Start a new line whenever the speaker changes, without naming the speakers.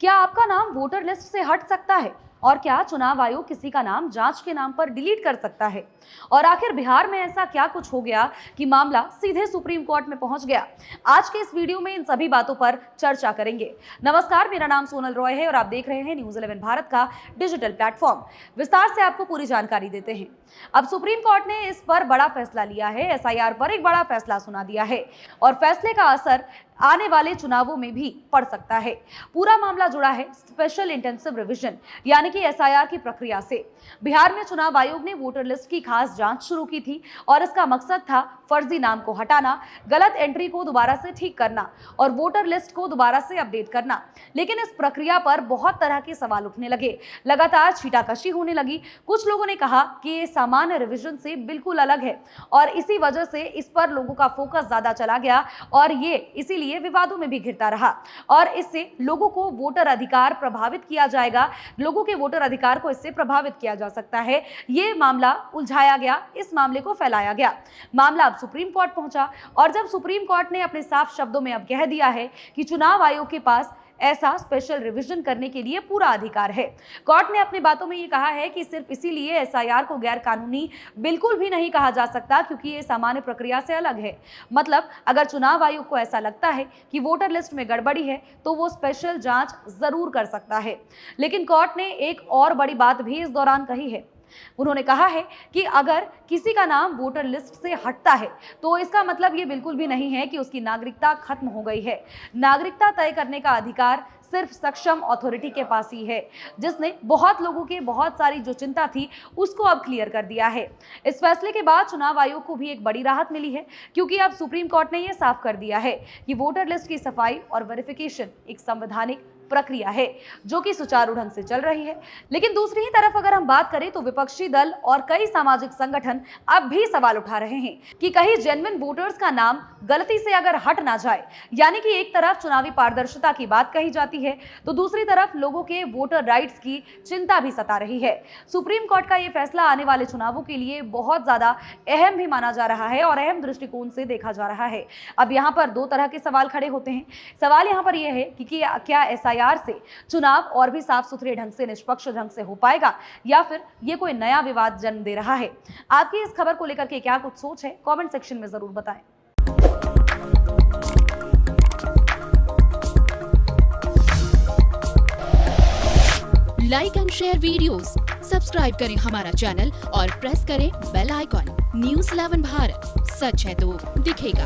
क्या आपका नाम वोटर लिस्ट से हट सकता है? और क्या चुनाव आयोग किसी का नाम जांच के नाम पर डिलीट कर सकता है? और आखिर बिहार में ऐसा क्या कुछ हो गया कि मामला सीधे सुप्रीम कोर्ट में पहुंच गया? आज के इस वीडियो में इन सभी बातों पर चर्चा करेंगे। नमस्कार, मेरा नाम सोनल रॉय है और आप देख रहे हैं न्यूज 11 भारत का डिजिटल प्लेटफॉर्म। विस्तार से आपको पूरी जानकारी देते हैं। अब सुप्रीम कोर्ट ने इस पर बड़ा फैसला लिया है। एसआईआर पर एक बड़ा फैसला सुना दिया है और फैसले का असर आने वाले चुनावों में भी पड़ सकता है। पूरा मामला जुड़ा है स्पेशल इंटेंसिव रिवीजन यानी कि एसआईआर की प्रक्रिया से। बिहार में चुनाव आयोग ने वोटर लिस्ट की खास जांच शुरू की थी और इसका मकसद था फर्जी नाम को हटाना, गलत एंट्री को दोबारा से ठीक करना और वोटर लिस्ट को दोबारा से अपडेट करना। लेकिन इस प्रक्रिया पर बहुत तरह के सवाल उठने लगे, लगातार छींटाकशी होने लगी। कुछ लोगों ने कहा कि ये सामान्य रिवीजन से बिल्कुल अलग है और इसी वजह से इस पर लोगों का फोकस ज्यादा चला गया और ये इसीलिए विवादों में भी घिरता रहा और इससे लोगों को वोटर अधिकार प्रभावित किया जाएगा, लोगों के वोटर अधिकार को इससे प्रभावित किया जा सकता है। ये मामला उलझाया गया, इस मामले को फैलाया गया। मामला अब सुप्रीम कोर्ट पहुंचा और जब सुप्रीम कोर्ट ने अपने साफ शब्दों में अब कह दिया है कि चुनाव आयोग के पास ऐसा स्पेशल रिवीजन करने के लिए पूरा अधिकार है। कोर्ट ने अपनी बातों में ये कहा है कि सिर्फ इसीलिए एसआईआर को गैर कानूनी बिल्कुल भी नहीं कहा जा सकता क्योंकि ये सामान्य प्रक्रिया से अलग है। मतलब अगर चुनाव आयोग को ऐसा लगता है कि वोटर लिस्ट में गड़बड़ी है तो वो स्पेशल जांच जरूर कर सकता है। लेकिन कोर्ट ने एक और बड़ी बात भी इस दौरान कही है। उन्होंने कहा है कि अगर किसी का नाम वोटर लिस्ट से हटता है तो इसका मतलब ये बिल्कुल भी नहीं है कि उसकी नागरिकता खत्म हो गई है। नागरिकता तय करने का अधिकार सिर्फ सक्षम अथॉरिटी के पास ही है, जिसने बहुत लोगों के बहुत सारी जो चिंता थी उसको अब क्लियर कर दिया है। इस फैसले के बाद चुनाव आयोग को भी एक बड़ी राहत मिली है क्योंकि अब सुप्रीम कोर्ट ने यह साफ कर दिया है कि वोटर लिस्ट की सफाई और वेरिफिकेशन एक संवैधानिक प्रक्रिया है जो कि सुचारू ढंग से चल रही है। लेकिन दूसरी ही तरफ अगर हम बात करें तो विपक्षी दल और कई सामाजिक संगठन अब भी सवाल उठा रहे हैं कि कहीं जेन्युइन वोटर्स का नाम गलती से अगर हट ना जाए, यानी कि एक तरफ चुनावी पारदर्शिता की बात कही जाती है तो दूसरी तरफ लोगों के वोटर राइट्स की चिंता भी सता रही है। सुप्रीम कोर्ट का यह फैसला आने वाले चुनावों के लिए बहुत ज्यादा अहम भी माना जा रहा है और अहम दृष्टिकोण से देखा जा रहा है। अब यहाँ पर दो तरह के सवाल खड़े होते हैं। सवाल यहाँ पर यह है कि क्या एसआईआर से चुनाव और भी साफ सुथरे ढंग से, निष्पक्ष ढंग से हो पाएगा या फिर ये कोई नया विवाद जन्म दे रहा है? आपकी इस खबर को लेकर के क्या कुछ सोच है, कमेंट सेक्शन में जरूर बताएं।
Like and share videos, subscribe करें हमारा चैनल और प्रेस करें बेल आइकॉन। न्यूज़ 11 भारत, सच है तो दिखेगा।